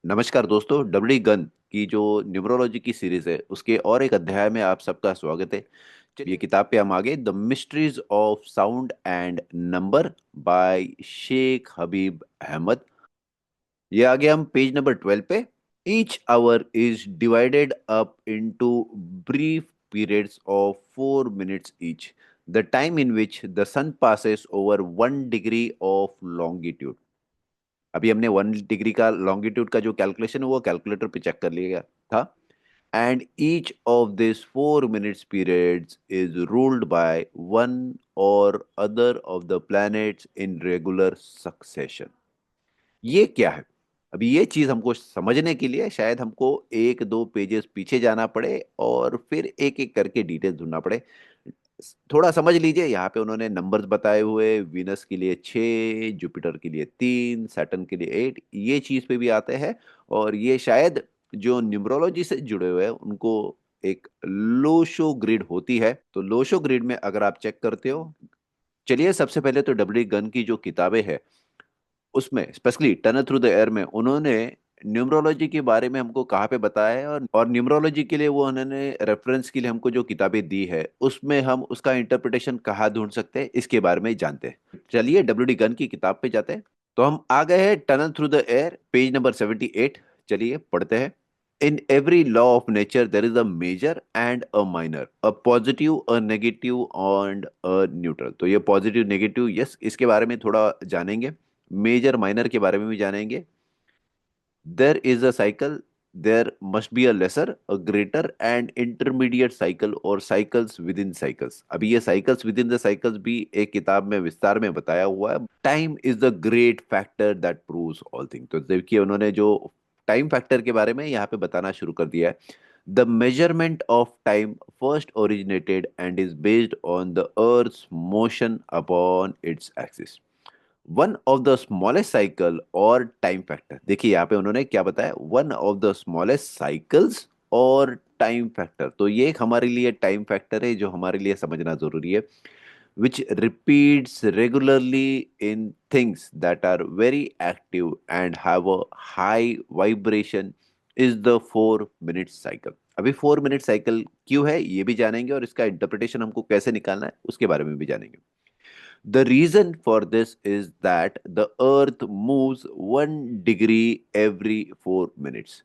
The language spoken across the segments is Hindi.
नमस्कार दोस्तों, डब्ल्यू गन की जो न्यूमरोलॉजी की सीरीज है उसके और एक अध्याय में आप सबका स्वागत है। चलिए किताब पे हम आगे the mysteries of sound and number by Sheikh Habib Ahmed. ये आगे हम पेज नंबर 12 पे। Each hour is divided up into brief periods of 4 minutes each, the time in which the sun passes over 1 degree of longitude. अभी हमने 1 डिग्री का लॉन्गिट्यूड का जो कैलकुलेशन है वो कैलकुलेटर पे चेक कर लिया था। And each of this 4 minutes periods is ruled by one or other of the planets in regular succession. ये क्या है? अभी ये चीज हमको समझने के लिए शायद हमको एक दो पेजेस पीछे जाना पड़े और फिर एक एक करके डिटेल्स ढूंढना पड़े। थोड़ा समझ लीजिए, यहाँ पे उन्होंने नंबर्स बताए हुए, वीनस के लिए 6, जुपिटर के लिए 3, सैटर्न के लिए 8, ये चीज पे भी आते हैं। और ये शायद जो न्यूमरोलॉजी से जुड़े हुए हैं उनको एक लोशो ग्रिड होती है। तो लोशो ग्रिड में अगर आप चेक करते हो, चलिए सबसे पहले तो डब्ल्यू गन की जो किताबें हैं उसमें specially tunnel through the air में उन्होंने न्यूमरोलॉजी के बारे में हमको कहाँ पे बताया है, और न्यूमरोलॉजी के लिए वो उन्होंने रेफरेंस के लिए हमको जो किताबें दी है उसमें हम उसका इंटरप्रिटेशन कहाँ ढूंढ सकते हैं इसके बारे में जानते हैं। चलिए डब्ल्यू डी गन की किताब पे जाते हैं। तो हम आ गए हैं tunnel through the air, page number 78। चलिए पढ़ते हैं। In every law of nature, there is a major and a minor, a positive, a negative, and a neutral। तो ये पॉजिटिव नेगेटिव, यस, इसके बारे में थोड़ा जानेंगे। मेजर माइनर के बारे में भी जानेंगे। There is a cycle, there must be a lesser, a greater and intermediate cycle और साइकिल्स विद इन साइकिल्स। अभी ये cycles with in the cycles भी एक किताब में विस्तार में बताया हुआ है। Time is the great factor that proves all thing. तो देखिए उन्होंने जो टाइम फैक्टर के बारे में यहाँ पे बताना शुरू कर दिया है। The measurement of time first originated and is based on the earth's motion upon its axis. One of the smallest cycle और टाइम फैक्टर। देखिए यहाँ पे उन्होंने क्या बताया, one of the smallest cycles और टाइम फैक्टर। तो ये एक हमारे लिए टाइम फैक्टर है जो हमारे लिए समझना जरूरी है। which repeats regularly in things that are very active and have a high vibration is the 4 minute cycle। अभी 4 मिनट साइकिल क्यों है ये भी जानेंगे, और इसका इंटरप्रिटेशन हमको कैसे निकालना है उसके बारे में भी जानेंगे। The reason for this is that the earth moves 1 degree every 4 minutes।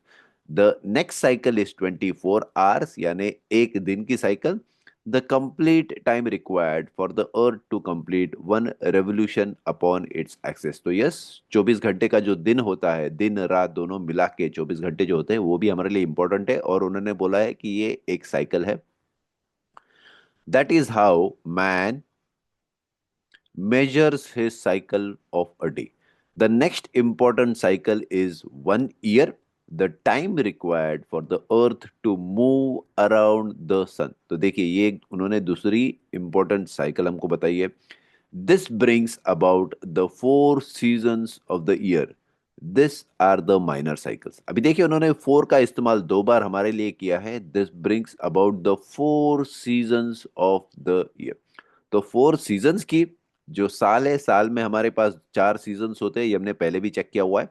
The next cycle is 24 hours, यानी एक दिन की cycle. The complete time required for the earth to complete one revolution upon its axis। तो यस, 24 घंटे का जो दिन होता है, दिन रात दोनों मिला के 24 घंटे जो होते हैं वो भी हमारे लिए इंपॉर्टेंट है, और उन्होंने बोला है कि ये एक साइकिल है। That is how man measures his cycle of a day। The next important cycle is 1 year, the time required for the earth to move around the sun। तो देखिए ये उन्होंने दूसरी इंपॉर्टेंट साइकिल हमको बताई है। This brings about the 4 seasons of the year. This are the minor cycles. अभी देखिए उन्होंने 4 का इस्तेमाल 2 बार हमारे लिए किया है। This brings about the 4 seasons of the year. तो 4 सीजन्स की जो साल है, साल में हमारे पास 4 सीजन्स होते हैं, ये हमने पहले भी चेक किया हुआ है।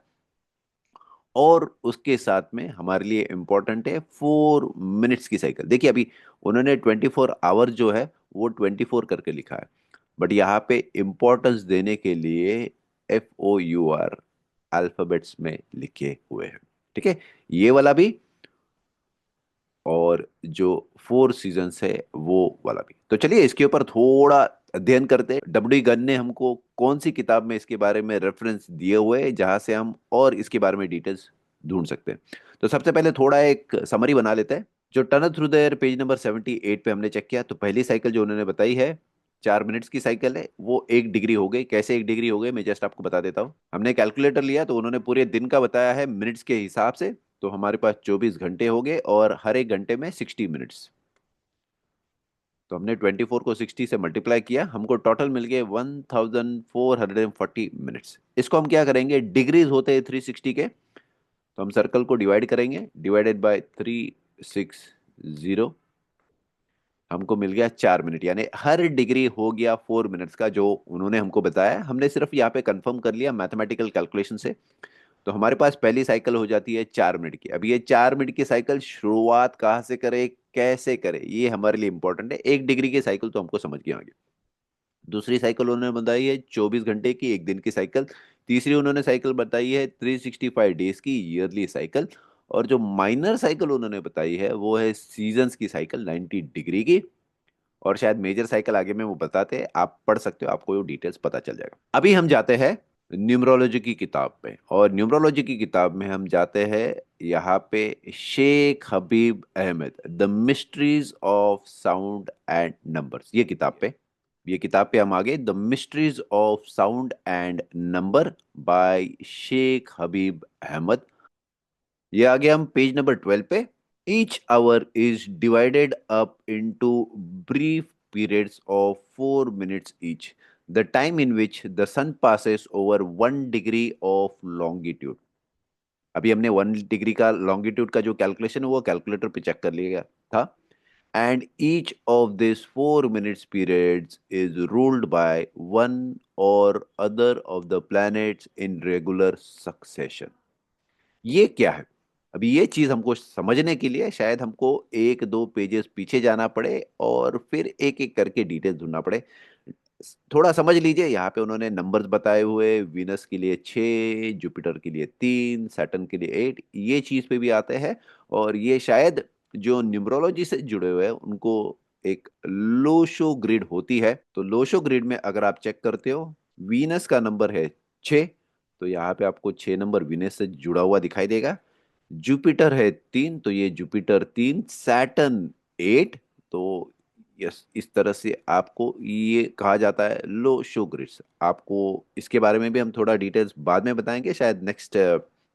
और उसके साथ में हमारे लिए इंपॉर्टेंट है 4 मिनट्स की साइकिल। देखिए अभी उन्होंने 24 आवर जो है वो 24 करके लिखा है, बट यहाँ पे इंपॉर्टेंस देने के लिए FOUR अल्फाबेट्स में लिखे हुए हैं। ठीक है, ये वाला भी, और जो 4 सीजन्स है वो वाला भी। तो चलिए इसके ऊपर थोड़ा अध्ययन करते हैं। डब्ल्यू गन ने हमको कौन सी किताब में इसके बारे में रेफरेंस दिए हुए हैं जहां से हम और इसके बारे में डिटेल्स ढूंढ सकते हैं। तो सबसे पहले थोड़ा एक समरी बना लेते हैं। जो tunnel through the air page number 78 पे हमने चेक किया, तो पहली साइकिल जो उन्होंने बताई है 4 मिनट्स की साइकिल है, वो 1 डिग्री हो गई। कैसे 1 डिग्री हो गई मैं जस्ट आपको बता देता हूँ। हमने कैलकुलेटर लिया तो उन्होंने पूरे दिन का बताया है मिनट्स के हिसाब से। तो हमारे पास 24 घंटे हो गए और हर एक घंटे में 60 मिनट्स। तो हमने 24 को 60 से मल्टीप्लाई किया, हमको टोटल मिल गए 1440 मिनट्स। इसको हम क्या करेंगे, डिग्रीज होते हैं 360 के, तो हम सर्कल को डिवाइड करेंगे, डिवाइडेड बाय 360, हमको मिल गया 4 मिनट। यानी हर डिग्री हो गया 4 मिनट्स का, जो उन्होंने हमको बताया। हमने सिर्फ यहाँ पे कंफर्म कर लिया मैथमेटिकल कैलकुलेशन से। तो हमारे पास पहली साइकिल हो जाती है 4 मिनट की। अब ये 4 मिनट की साइकिल शुरुआत कहाँ से करे, कैसे करे, ये हमारे लिए इंपॉर्टेंट है। 1 डिग्री की साइकिल तो हमको समझ गए आगे। दूसरी साइकिल उन्होंने बताई है 24 घंटे की, 1 दिन की साइकिल। तीसरी उन्होंने साइकिल बताई है 365 डेज की, ईयरली साइकिल। और जो माइनर साइकिल उन्होंने बताई है वो है सीजन्स की साइकिल, 90 डिग्री की। और शायद मेजर साइकिल आगे में वो बताते हैं, आप पढ़ सकते हो, आपको वो डिटेल्स पता चल जाएगा। अभी हम जाते हैं न्यूमरोलॉजी की किताब में, और न्यूमरोलॉजी की किताब में हम जाते हैं यहाँ पे Sheikh Habib Ahmed, the mysteries of sound and numbers, ये किताब पे हम आगे, the mysteries of sound and number by Sheikh Habib Ahmed. ये आगे हम पेज नंबर 12 पे। Each hour is divided up into brief periods of 4 minutes each, the time in which the sun passes over 1 degree of longitude। अभी हमने 1 डिग्री का लॉन्गिट्यूड का जो कैलकुलेशन है वो कैलकुलेटर पे चेक कर लिया था। And each of this 4 minutes periods is ruled by one or other of the planets in regular succession। ये क्या है? अभी ये चीज हमको समझने के लिए शायद हमको 1-2 पेजेस पीछे जाना पड़े और फिर एक एक करके डिटेल्स ढूंढना पड़े। थोड़ा समझ लीजिए, यहाँ पे उन्होंने नंबर्स बताए हुए, वीनस के लिए 6, जुपिटर के लिए 3, सैटर्न के लिए 8, ये चीज पे भी आते हैं। और ये शायद जो न्यूमरोलॉजी से जुड़े हुए हैं उनको एक लोशो ग्रिड होती है। तो लोशो ग्रिड में अगर आप चेक करते हो, वीनस का नंबर है 6, तो यहाँ पे आपको 6 नंबर वीनस से जुड़ा हुआ दिखाई देगा। जुपिटर है 3, तो ये जुपिटर 3, सैटर्न 8। तो यस, इस तरह से आपको ये कहा जाता है लो शो ग्रिड्स। आपको इसके बारे में भी हम थोड़ा डिटेल्स बाद में बताएंगे, शायद नेक्स्ट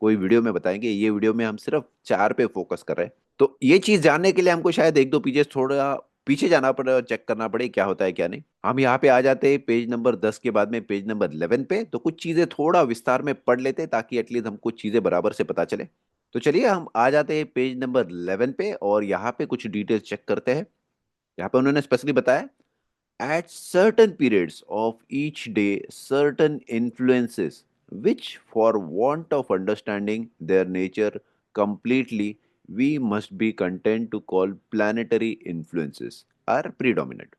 कोई वीडियो में बताएंगे। ये वीडियो में हम सिर्फ 4 पे फोकस कर रहे हैं। तो ये चीज जानने के लिए हमको शायद 1-2 पेजेस थोड़ा पीछे जाना पड़े और चेक करना पड़े क्या होता है क्या नहीं। हम यहाँ पे आ जाते हैं पेज नंबर 10 के बाद में पेज नंबर 11 पे। तो कुछ चीजें थोड़ा विस्तार में पढ़ लेते हैं ताकि एटलीस्ट हमको चीजें बराबर से पता चले। तो चलिए हम आ जाते हैं पेज नंबर 11 पे और यहाँ पे कुछ डिटेल्स चेक करते हैं। यहाँ पे उन्होंने स्पेशली बताया, at certain periods of each day certain influences which for want of understanding their nature completely we must be content to call planetary influences are predominant.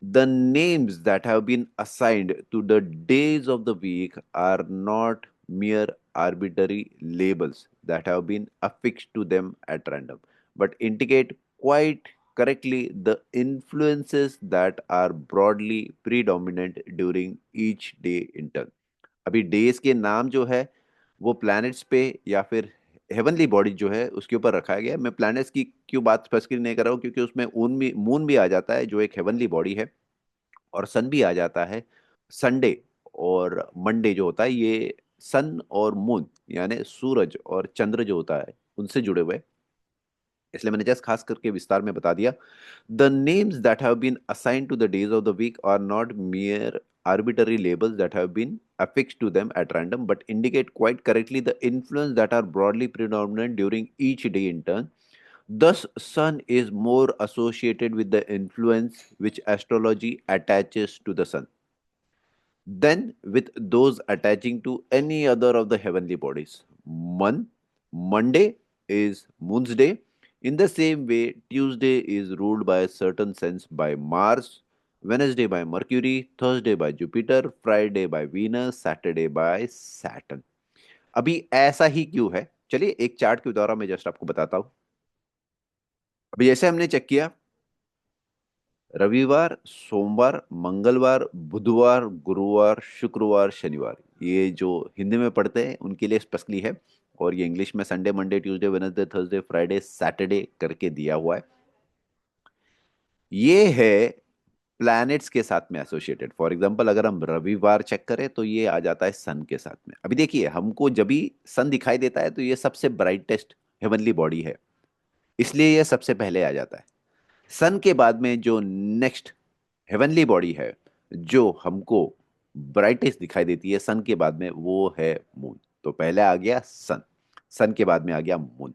The names that have been assigned to the days of the week are not mere arbitrary labels that have been affixed to them at random, but indicate quite correctly the influences that are broadly predominant during each day in turn। अभी डेज के नाम जो है वो प्लैनेट्स पे या फिर हेवनली बॉडी जो है उसके ऊपर रखा गया है। मैं प्लैनेट्स की क्यों बात स्पेसिफिक नहीं कर रहा हूँ, क्योंकि उसमें मून भी आ जाता है जो एक हेवनली बॉडी है, और सन भी आ जाता है। संडे और मंडे जो होता है ये सन और मून यानी सूरज और चंद्र जो होता है उनसे जुड़े हुए, इसलिए मैंने जस्ट खास करके विस्तार में बता दिया। The names that have been assigned to the days of the week are not mere arbitrary labels that have been affixed to them at random, but indicate quite correctly the influence that are broadly predominant during each day in turn. Thus, sun is more associated with the influence which astrology attaches to the sun than with those attaching to any other of the heavenly bodies. Monday is Moon's day. In the same way, Tuesday is ruled by a certain sense by Mars, Wednesday by Mercury, Thursday by Jupiter, Friday by Venus, Saturday by Saturn। अभी ऐसा ही क्यों है, चलिए एक चार्ट के द्वारा मैं जस्ट आपको बताता हूं। अभी जैसे हमने चेक किया, रविवार, सोमवार, मंगलवार, बुधवार, गुरुवार, शुक्रवार, शनिवार, ये जो हिंदी में पढ़ते हैं उनके लिए स्पेशली है। और ये इंग्लिश में Sunday, Monday, Tuesday, Wednesday, Thursday, Friday, Saturday करके दिया हुआ है। ये है प्लैनेट्स के साथ में एसोसिएटेड। फॉर एग्जांपल अगर हम रविवार चेक करें तो ये आ जाता है सन के साथ में। अभी देखिए, हमको जब भी सन दिखाई देता है तो ये सबसे ब्राइटेस्ट हेवनली बॉडी है, इसलिए ये सबसे पहले आ जाता है। सन के बाद में जो नेक्स्ट हेवनली बॉडी है जो हमको ब्राइटेस्ट दिखाई देती है सन के बाद में, वो है मून। तो पहले आ गया सन, सन के बाद में आ गया मून।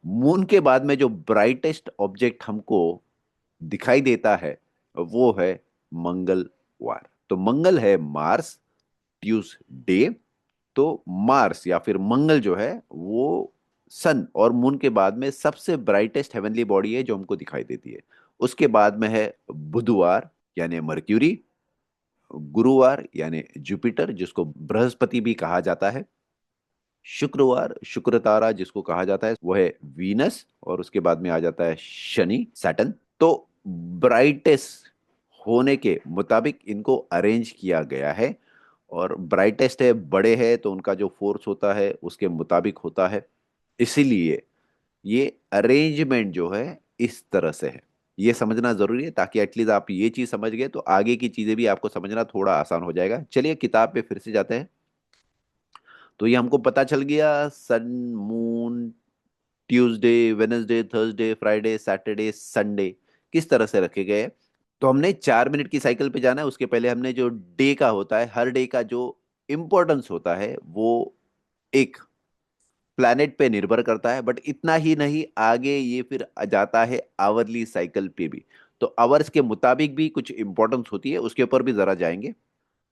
मून के बाद में जो ब्राइटेस्ट ऑब्जेक्ट हमको दिखाई देता है वो है मंगलवार। तो मंगल है मार्स, ट्यूसडे, तो मार्स या फिर मंगल जो है वो सन और मून के बाद में सबसे ब्राइटेस्ट हेवनली बॉडी है जो हमको दिखाई देती है। उसके बाद में है बुधवार यानी मर्क्यूरी, गुरुवार यानी जुपिटर जिसको बृहस्पति भी कहा जाता है, शुक्रवार शुक्र तारा जिसको कहा जाता है वो है वीनस, और उसके बाद में आ जाता है शनि सैटर्न। तो ब्राइटेस्ट होने के मुताबिक इनको अरेंज किया गया है, और ब्राइटेस्ट है बड़े है तो उनका जो फोर्स होता है उसके मुताबिक होता है। इसीलिए ये अरेंजमेंट जो है इस तरह से है। ये समझना जरूरी है ताकि एटलीस्ट आप ये चीज समझ गए तो आगे की चीजें भी आपको समझना थोड़ा आसान हो जाएगा। चलिए किताब पे फिर से जाते हैं। तो ये हमको पता चल गया sun, moon, Tuesday, Wednesday, Thursday, Friday, Saturday, Sunday किस तरह से रखे गए हैं। तो हमने 4 मिनट की साइकिल पे जाना है। उसके पहले हमने जो डे का होता है, हर डे का जो इम्पोर्टेंस होता है वो एक प्लैनेट पे निर्भर करता है, बट इतना ही नहीं, आगे ये फिर आ जाता है आवरली साइकिल पे भी। तो आवर्स के मुताबिक भी कुछ इंपॉर्टेंस होती है, उसके ऊपर भी जरा जाएंगे।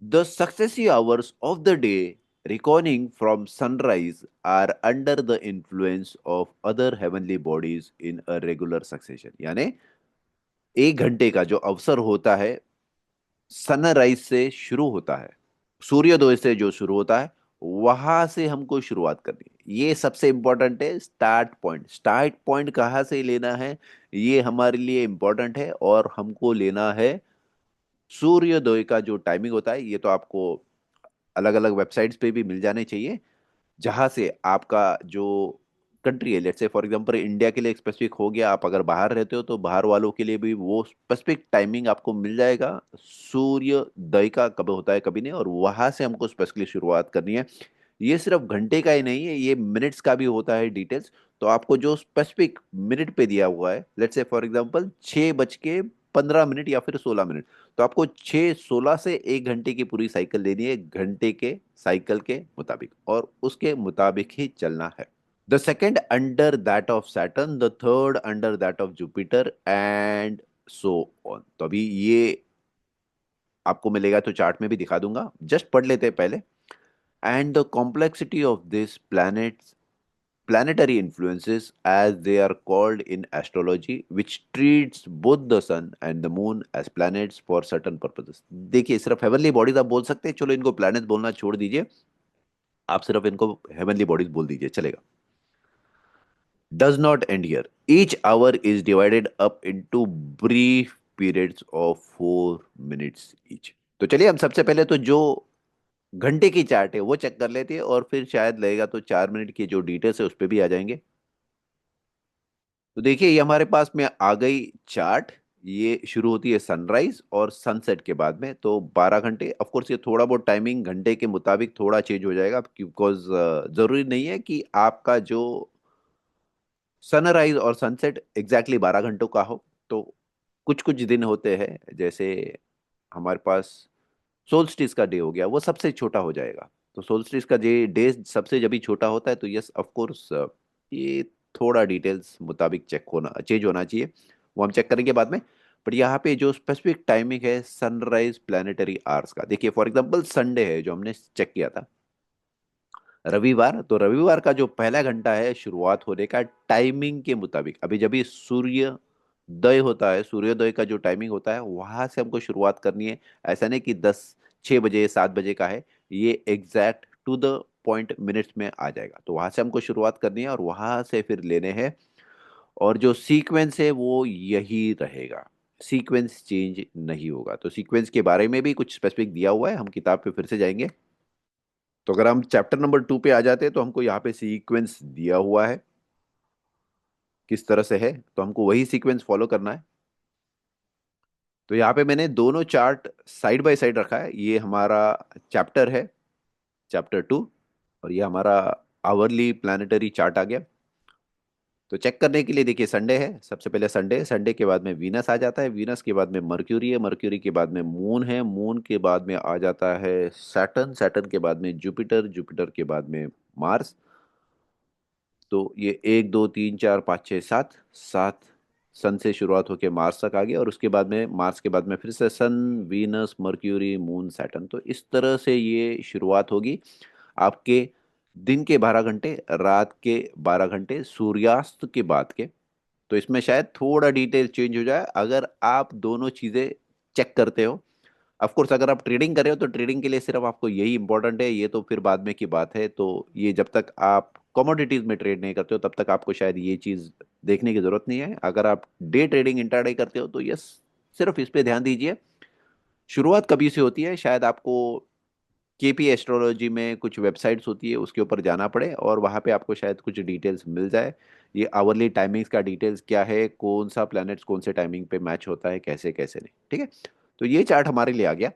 The successive hours of the day reckoning from sunrise are under the influence of other heavenly bodies in a regular succession। यानी 1 घंटे का जो अवसर होता है सनराइज से शुरू होता है, सूर्योदय से जो शुरू होता है वहां से हमको शुरुआत करनी है। ये सबसे इंपॉर्टेंट है। स्टार्ट पॉइंट, स्टार्ट पॉइंट कहाँ से लेना है ये हमारे लिए इंपॉर्टेंट है, और हमको लेना है सूर्योदय का जो टाइमिंग होता है। ये तो आपको अलग अलग वेबसाइट्स पे भी मिल जाने चाहिए, जहां से आपका जो कंट्री है, let's say for example India के लिए स्पेसिफिक हो गया, आप अगर बाहर रहते हो तो बाहर वालों के लिए भी वो स्पेसिफिक टाइमिंग आपको मिल जाएगा सूर्योदय का कब होता है कभी नहीं, और वहां से हमको स्पेसिफिकली शुरुआत करनी है। ये सिर्फ घंटे का ही नहीं है, ये मिनट्स का भी होता है डिटेल्स। तो आपको जो स्पेसिफिक मिनट पे दिया हुआ है, लेट्स से फॉर एग्जांपल 6:15 या फिर 16 मिनट, तो आपको 6:16 से 1 घंटे की पूरी साइकिल लेनी है, घंटे के साइकिल के मुताबिक, और उसके मुताबिक ही चलना है। The second under that of Saturn, the third under that of Jupiter and so on. तो अभी ये आपको मिलेगा तो चार्ट में भी दिखा दूंगा, जस्ट पढ़ लेते हैं पहले। And the complexity of this planets planetary influences as they are called in astrology, which treats both the sun and the moon as planets for certain purposes। देखिए सिर्फ हेवनली बॉडीज आप बोल सकते हैं, चलो इनको प्लैनेट बोलना छोड़ दीजिए, आप सिर्फ इनको हेवनली बॉडीज बोल दीजिए चलेगा। does not end here, each hour is divided up into brief periods of 4 minutes each। तो चलिए हम सबसे पहले तो जो घंटे की चार्ट है वो चेक कर लेते हैं, और फिर शायद लगेगा तो 4 मिनट की जो डिटेल्स है उस पर भी आ जाएंगे। तो देखिए ये हमारे पास में आ गई चार्ट। ये शुरू होती है सनराइज और सनसेट के बाद में, तो 12 घंटे। ऑफ कोर्स ये थोड़ा बहुत टाइमिंग घंटे के मुताबिक थोड़ा चेंज हो जाएगा, बिकॉज जरूरी नहीं है कि आपका जो सनराइज और सनसेट एग्जैक्टली 12 घंटों का हो। तो कुछ कुछ दिन होते हैं, जैसे हमारे पास सोल्स्टिस का डे हो गया, वो सबसे छोटा हो जाएगा। तो सोल्स्टिस का डे सबसे जब भी छोटा होता है तो यस ऑफ कोर्स ये थोड़ा डिटेल्स मुताबिक चेक होना चेंज होना चाहिए, वो हम चेक करेंगे बाद में। बट यहाँ पे जो स्पेसिफिक टाइमिंग है सनराइज प्लानिटरी आवर्स का, देखिए फॉर एग्जांपल संडे है जो हमने चेक किया था, रविवार, तो रविवार का जो पहला घंटा है शुरुआत होने का टाइमिंग के मुताबिक, अभी जब भी सूर्योदय होता है, सूर्योदय का जो टाइमिंग होता है वहां से हमको शुरुआत करनी है। ऐसा नहीं कि 6 बजे 7 बजे का है, ये exact to the point minutes में आ जाएगा। तो वहां से हमको शुरुआत करनी है और वहां से फिर लेने हैं, और जो सीक्वेंस है वो यही रहेगा, सीक्वेंस चेंज नहीं होगा। तो सीक्वेंस के बारे में भी कुछ स्पेसिफिक दिया हुआ है, हम किताब पे फिर से जाएंगे। तो अगर हम चैप्टर नंबर 2 पे आ जाते हैं तो हमको यहाँ पे सीक्वेंस दिया हुआ है किस तरह से है, तो हमको वही सीक्वेंस फॉलो करना है। तो यहाँ पे मैंने दोनों चार्ट साइड बाय साइड रखा है, ये हमारा चैप्टर है, चैप्टर 2, और ये हमारा आवरली प्लानिटरी चार्ट आ गया। तो चेक करने के लिए देखिए संडे है, सबसे पहले संडे, संडे के बाद में वीनस आ जाता है, वीनस के बाद में मर्क्यूरी है, मर्क्यूरी के बाद में मून है, मून के बाद में आ जाता है सैटर्न, सैटर्न के बाद में जुपिटर, जुपिटर के बाद में मार्स। तो ये 1 2 3 4 5 6 7, सात सन से शुरुआत होकर मार्स तक आ गया, और उसके बाद में मार्स के बाद में फिर से सन, वीनस, मर्क्यूरी, मून, सैटर्न। तो इस तरह से ये शुरुआत होगी आपके दिन के 12 घंटे, रात के 12 घंटे, सूर्यास्त के बाद के। तो इसमें शायद थोड़ा डिटेल चेंज हो जाए अगर आप दोनों चीजें चेक करते हो। ऑफ कोर्स अगर आप ट्रेडिंग कर रहे हो तो ट्रेडिंग के लिए सिर्फ आपको यही इंपॉर्टेंट है, ये तो फिर बाद में की बात है। तो ये जब तक आप कमोडिटीज में ट्रेड नहीं करते हो तब तक आपको शायद ये चीज देखने की जरूरत नहीं है। अगर आप डे ट्रेडिंग, इंट्राडे करते हो तो यस, सिर्फ इस पे ध्यान दीजिए। शुरुआत कभी से होती है, शायद आपको केपी एस्ट्रोलॉजी में कुछ वेबसाइट्स होती है उसके ऊपर जाना पड़े और वहां पे आपको शायद कुछ डिटेल्स मिल जाए। ये आवरली टाइमिंग्स का डिटेल्स क्या है, कौन सा प्लैनेट्स कौन से टाइमिंग पे मैच होता है, कैसे कैसे नहीं, ठीक है। तो ये चार्ट हमारे लिए आ गया।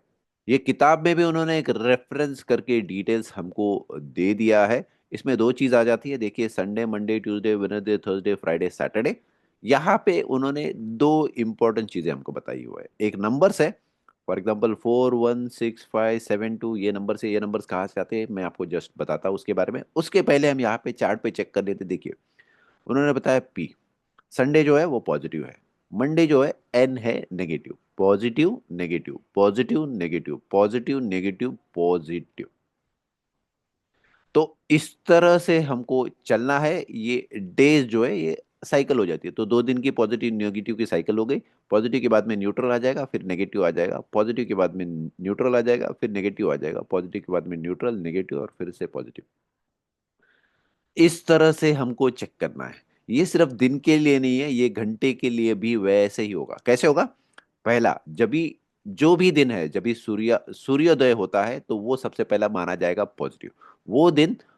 ये किताब में भी उन्होंने एक रेफरेंस करके डिटेल्स हमको दे दिया है। इसमें दो चीज आ जाती है, देखिए Sunday, Monday, Tuesday, Wednesday, Thursday, Friday, Saturday. यहाँ पे उन्होंने दो इंपॉर्टेंट चीजें हमको बताई हुआ है। एक नंबर्स है, फॉर एग्जाम्पल 416572, ये नंबर से ये नंबर्स कहाँ से आते हैं मैं आपको जस्ट बताता हूँ उसके बारे में। उसके पहले हम यहाँ पे चार्ट पे चेक कर लेते। देखिए उन्होंने बताया पी, संडे जो है वो पॉजिटिव है, मंडे जो है एन है negative, positive negative, positive negative, positive negative, positive. तो इस तरह से हमको चलना है। ये डेज जो है ये साइकिल हो जाती है। तो 2 दिन की पॉजिटिव नेगेटिव की साइकिल हो गई। पॉजिटिव के बाद में न्यूट्रल आ जाएगा, फिर नेगेटिव आ जाएगा, पॉजिटिव के बाद में न्यूट्रल आ जाएगा, फिर नेगेटिव आ जाएगा, पॉजिटिव के बाद में न्यूट्रल, नेगेटिव और फिर से पॉजिटिव। इस तरह से हमको चेक करना है। ये सिर्फ दिन के लिए नहीं है, ये घंटे के लिए भी वैसे ही होगा। कैसे होगा? पहला, जब भी जो भी दिन है, जब भी सूर्योदय होता है तो वो सबसे पहला माना जाएगा पॉजिटिव।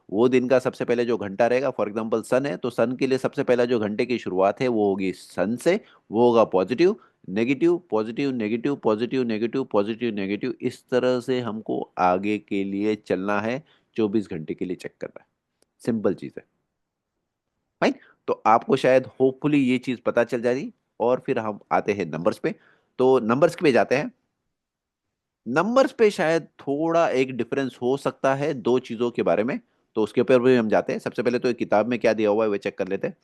वो दिन का सबसे पहले जो घंटा रहेगा, फॉर एग्जांपल सन है तो सन के लिए सबसे पहला जो घंटे की शुरुआत है वो होगी सन से, वो होगा positive. Negative positive negative positive negative positive negative, इस तरह से हमको आगे के लिए चलना है। 24 घंटे के लिए चेक करना है। सिंपल चीज है। फाइन। तो आपको शायद होपफुली ये चीज पता चल जाएगी। और फिर हम आते हैं नंबर्स पे। तो नंबर्स पे जाते हैं। नंबर्स पे शायद थोड़ा एक डिफरेंस हो सकता है दो चीजों के बारे में। तो उसके ऊपर भी हम जाते हैं। सबसे पहले तो ये किताब में क्या दिया हुआ है वो चेक कर लेते हैं।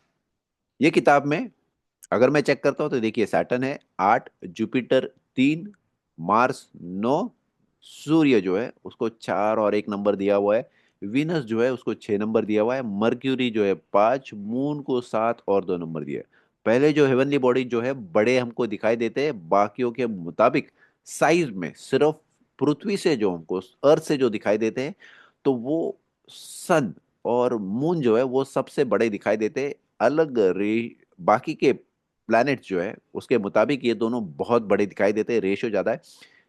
ये किताब में अगर मैं चेक करता हूं तो देखिए सैटर्न है 8, जुपिटर 3, मार्स 9, सूर्य जो है उसको 4 और 1 नंबर दिया हुआ है, विनस जो है उसको 6 नंबर दिया हुआ है, मर्क्यूरी जो है 5, मून को 7 और 2 नंबर दिया है। पहले जो हेवनली बॉडी जो है बड़े हमको दिखाई देते हैं बाकियों के मुताबिक। साइज में सिर्फ पृथ्वी से जो हमको, अर्थ से जो दिखाई देते हैं, तो वो सन और मून जो है वो सबसे बड़े दिखाई देते हैं। अलग रे बाकी के प्लैनेट जो है उसके मुताबिक ये दोनों बहुत बड़े दिखाई देते हैं, रेशियो ज्यादा है,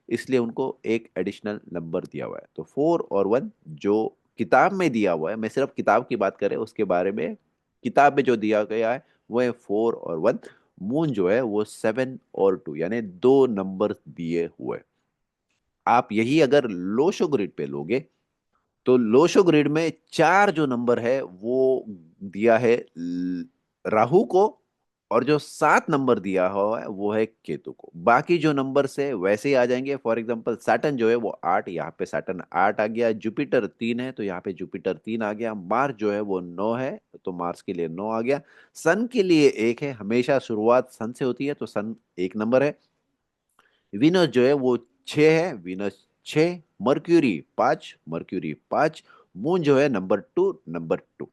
इसलिए उनको एक एडिशनल नंबर दिया हुआ है। तो 4 और 1 जो किताब में दिया हुआ है, मैं सिर्फ किताब की बात करें उसके बारे में, किताब में जो दिया गया है वो है 4 और 1। मून जो है वो 7 और 2, यानी 2 नंबर दिए हुए। आप यही अगर लोशो ग्रिड पे लोगे तो लोशो ग्रिड में 4 जो नंबर है वो दिया है राहु को, और जो 7 नंबर दिया हुआ है वो है केतु को। बाकी जो नंबर से वैसे ही आ जाएंगे। फॉर एग्जांपल सैटर्न जो है वो 8, यहाँ पे सैटर्न 8 आ गया। जुपिटर 3 है तो यहाँ पे जुपिटर 3 आ गया। मार्स जो है वो 9 है तो मार्स के लिए 9 आ गया। सन के लिए 1 है, हमेशा शुरुआत सन से होती है तो सन 1 नंबर है। विनस जो है वो 6 है, विनस 6। मर्क्यूरी 5, मून जो है नंबर 2।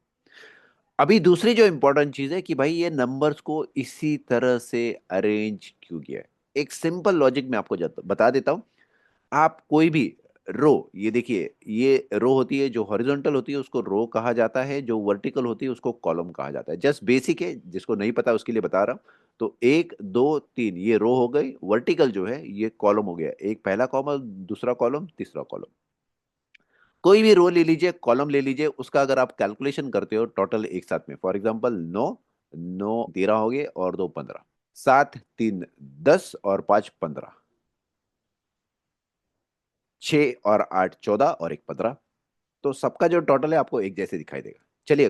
अभी दूसरी जो इंपॉर्टेंट चीज है कि भाई ये नंबर्स को इसी तरह से अरेंज क्यों किया है। एक सिंपल लॉजिक मैं आपको बता देता हूं। आप कोई भी रो, ये देखिए, ये रो होती है जो हॉरिजॉन्टल होती है उसको रो कहा जाता है, जो वर्टिकल होती है उसको कॉलम कहा जाता है। जस्ट बेसिक है, जिसको नहीं पता उसके लिए बता रहा हूं। तो 1 2 3 ये रो हो गई, वर्टिकल जो है ये कॉलम हो गया। एक पहला कॉलम, दूसरा कॉलम, तीसरा कॉलम। कोई भी रो ले लीजिए, कॉलम ले लीजिए, उसका अगर आप कैलकुलेशन करते हो टोटल एक साथ में, फॉर एग्जांपल 9, 9 13 हो गए और 2 15, 7 3 10 और 5 15, 6 और 8 14 और 1 15। तो सबका जो टोटल है आपको एक जैसे दिखाई देगा। चलिए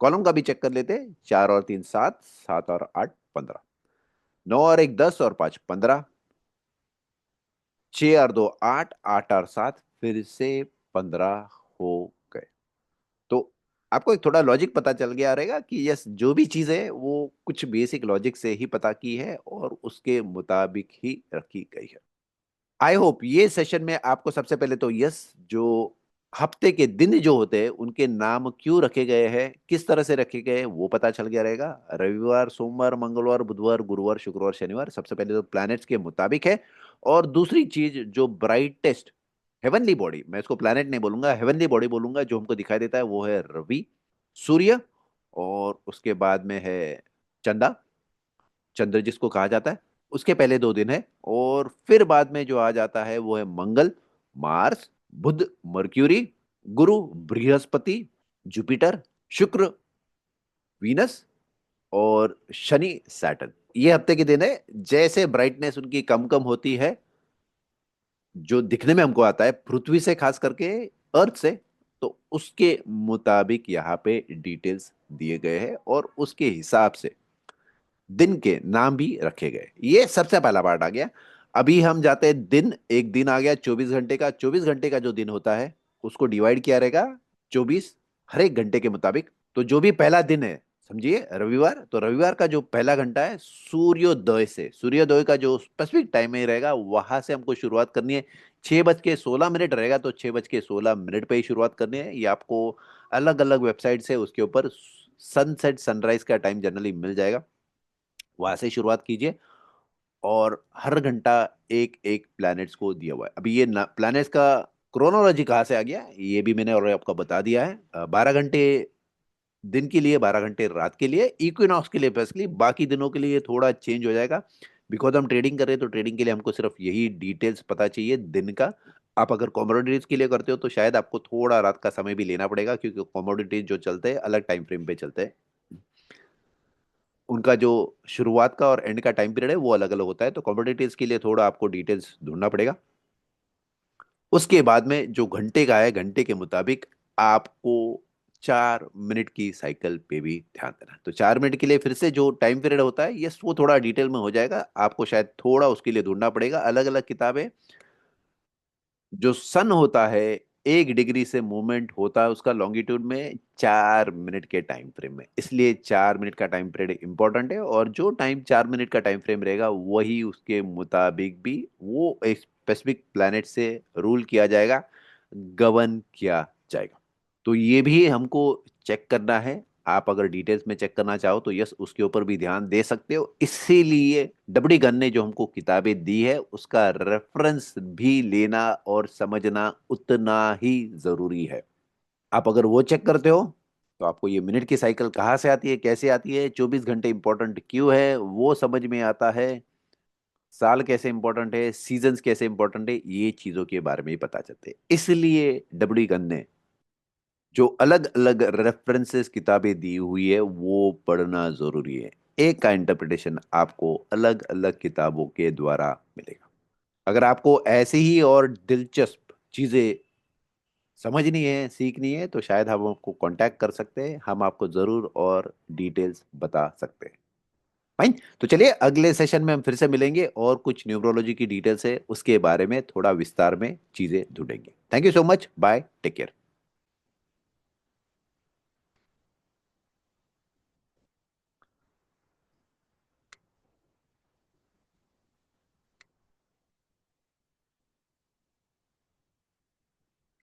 कॉलम का भी चेक कर लेते हैं। 4 और 3 7, 7 और 8 15, 9 और 1 10 और 5 15, 6 और 2 8, 8 और 7 फिर से 15 हो गए। तो आपको एक थोड़ा लॉजिक पता चल गया रहेगा कि यस, जो भी चीज है वो कुछ बेसिक लॉजिक से ही पता की है और उसके मुताबिक ही रखी गई है। आई होप ये सेशन में आपको सबसे पहले तो यस, जो हफ्ते के दिन जो होते हैं उनके नाम क्यों रखे गए हैं, किस तरह से रखे गए हैं, वो पता चल गया रहेगा। रविवार, सोमवार, मंगलवार, बुधवार, गुरुवार, शुक्रवार, शनिवार सबसे पहले तो प्लैनेट्स के मुताबिक है। और दूसरी चीज, जो ब्राइटेस्ट हेवनली बॉडी, मैं इसको प्लैनेट नहीं बोलूंगा, हेवनली बॉडी बोलूंगा, जो हमको दिखाई देता है वो है रवि, सूर्य, और उसके बाद में है चंदा, चंद्र जिसको कहा जाता है। उसके पहले 2 दिन है। और फिर बाद में जो आ जाता है वो है मंगल, मार्स, बुध, मर्क्यूरी, गुरु, बृहस्पति, जुपिटर, शुक्र, वीनस, और शनि, सैटर्न। ये हफ्ते के दिन है। जैसे ब्राइटनेस उनकी कम कम होती है, जो दिखने में हमको आता है पृथ्वी से, खास करके अर्थ से, तो उसके मुताबिक यहाँ पे डिटेल्स दिए गए हैं और उसके हिसाब से दिन के नाम भी रखे गए। ये सबसे पहला पार्ट आ गया। अभी हम जाते हैं दिन। एक दिन आ गया 24 घंटे का। 24 घंटे का जो दिन होता है उसको डिवाइड किया रहेगा 24 हर एक घंटे के मुताबिक। तो जो भी पहला दिन है, समझिए रविवार, तो रविवार का जो पहला घंटा है सूर्योदय से, सूर्योदय का जो स्पेसिफिक टाइम में रहेगा वहां से हमको शुरुआत करनी है। 6:16 रहेगा तो 6:16 पे ही शुरुआत करनी है। ये आपको अलग अलग वेबसाइट से उसके ऊपर सनसेट सनराइज का टाइम जनरली मिल जाएगा, वहां से शुरुआत कीजिए। और हर घंटा एक एक प्लैनेट्स को दिया हुआ है। अभी ये प्लैनेट्स का क्रोनोलॉजी कहाँ से आ गया ये भी मैंने और आपको बता दिया है। 12 घंटे दिन के लिए, 12 घंटे रात के लिए, इक्विनॉक्स के लिए बेसिकली। बाकी दिनों के लिए थोड़ा चेंज हो जाएगा, बिकॉज हम ट्रेडिंग कर रहे हैं तो ट्रेडिंग के लिए हमको सिर्फ यही डिटेल्स पता चाहिए दिन का। आप अगर कमोडिटीज के लिए करते हो तो शायद आपको थोड़ा रात का समय भी लेना पड़ेगा, क्योंकि कमोडिटीज जो चलते हैं अलग टाइम फ्रेम पे चलते हैं। उनका जो शुरुआत का और एंड का टाइम पीरियड है वो अलग अलग होता है, तो कमोडिटीज के लिए थोड़ा आपको डिटेल्स ढूंढना पड़ेगा। उसके बाद में जो घंटे का है, घंटे के मुताबिक आपको 4 मिनट की साइकिल पे भी ध्यान देना है। तो 4 मिनट के लिए फिर से जो टाइम पीरियड होता है, यस, वो थोड़ा डिटेल में हो जाएगा, आपको शायद थोड़ा उसके लिए ढूंढना पड़ेगा। अलग अलग किताबें। जो सन होता है, 1 डिग्री से मूवमेंट होता है उसका लॉन्गिट्यूड में 4 मिनट के टाइम फ्रेम में, इसलिए 4 मिनट का टाइम पीरियड इंपॉर्टेंट है। और जो टाइम 4 मिनट का टाइम फ्रेम रहेगा वही उसके मुताबिक भी वो एक स्पेसिफिक प्लैनेट से रूल किया जाएगा, गवर्न किया जाएगा। तो ये भी हमको चेक करना है। आप अगर डिटेल्स में चेक करना चाहो तो यस, उसके ऊपर भी ध्यान दे सकते हो। इसीलिए डबडी गन ने जो हमको किताबें दी है उसका रेफरेंस भी लेना और समझना उतना ही जरूरी है। आप अगर वो चेक करते हो तो आपको ये मिनट की साइकिल कहाँ से आती है, कैसे आती है, 24 घंटे इंपॉर्टेंट क्यों है वो समझ में आता है, साल कैसे इंपॉर्टेंट है, सीजन्स कैसे इंपॉर्टेंट है, ये चीजों के बारे में ही पता चलते हैं। इसलिए डबडी गन ने जो अलग अलग रेफरेंसेस किताबें दी हुई है वो पढ़ना जरूरी है। एक का इंटरप्रिटेशन आपको अलग अलग किताबों के द्वारा मिलेगा। अगर आपको ऐसे ही और दिलचस्प चीजें समझनी है, सीखनी है, तो शायद हम आपको कांटेक्ट कर सकते हैं, हम आपको जरूर और डिटेल्स बता सकते हैं। फाइन। तो चलिए अगले सेशन में हम फिर से मिलेंगे और कुछ न्यूमरोलॉजी की डिटेल्स है उसके बारे में थोड़ा विस्तार में चीजें ढूंढेंगे। Thank you so much, bye, take care.